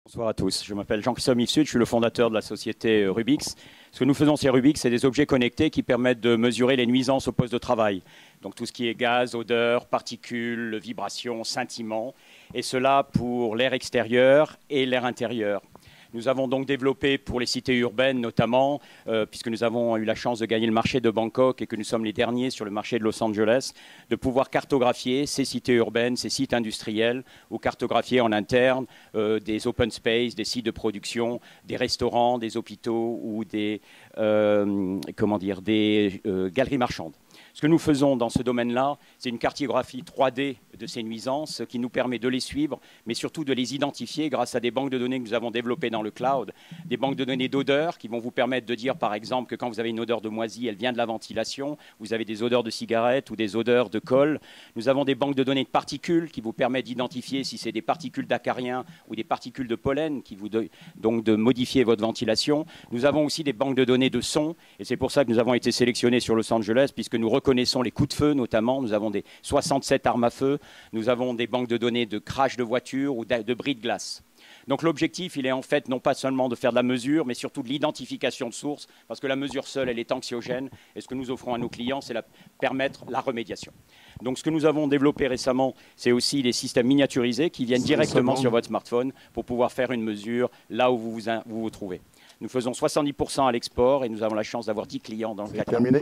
Bonsoir à tous, je m'appelle Jean-Christophe Mifsud, je suis le fondateur de la société Rubix. Ce que nous faisons chez Rubix, c'est des objets connectés qui permettent de mesurer les nuisances au poste de travail. Donc tout ce qui est gaz, odeur, particules, vibrations, scintillements, et cela pour l'air extérieur et l'air intérieur. Nous avons donc développé pour les cités urbaines notamment, puisque nous avons eu la chance de gagner le marché de Bangkok et que nous sommes les derniers sur le marché de Los Angeles, de pouvoir cartographier ces cités urbaines, ces sites industriels, ou cartographier en interne des open space, des sites de production, des restaurants, des hôpitaux ou des galeries marchandes. Ce que nous faisons dans ce domaine-là, c'est une cartographie 3D de ces nuisances qui nous permet de les suivre, mais surtout de les identifier grâce à des banques de données que nous avons développées dans le cloud, des banques de données d'odeurs qui vont vous permettre de dire, par exemple, que quand vous avez une odeur de moisi, elle vient de la ventilation, vous avez des odeurs de cigarettes ou des odeurs de colle. Nous avons des banques de données de particules qui vous permettent d'identifier si c'est des particules d'acariens ou des particules de pollen, donc de modifier votre ventilation. Nous avons aussi des banques de données de sons, et c'est pour ça que nous avons été sélectionnés sur Los Angeles, puisque nous reconnaissons les coups de feu notamment. Nous avons des 67 armes à feu, nous avons des banques de données de crash de voitures ou de bris de glace. Donc l'objectif, il est en fait non pas seulement de faire de la mesure, mais surtout de l'identification de source, parce que la mesure seule, elle est anxiogène, et ce que nous offrons à nos clients, c'est permettre la remédiation. Donc ce que nous avons développé récemment, c'est aussi des systèmes miniaturisés qui viennent directement sur votre smartphone pour pouvoir faire une mesure là où vous vous trouvez. Nous faisons 70% à l'export et nous avons la chance d'avoir 10 clients dans le cadre.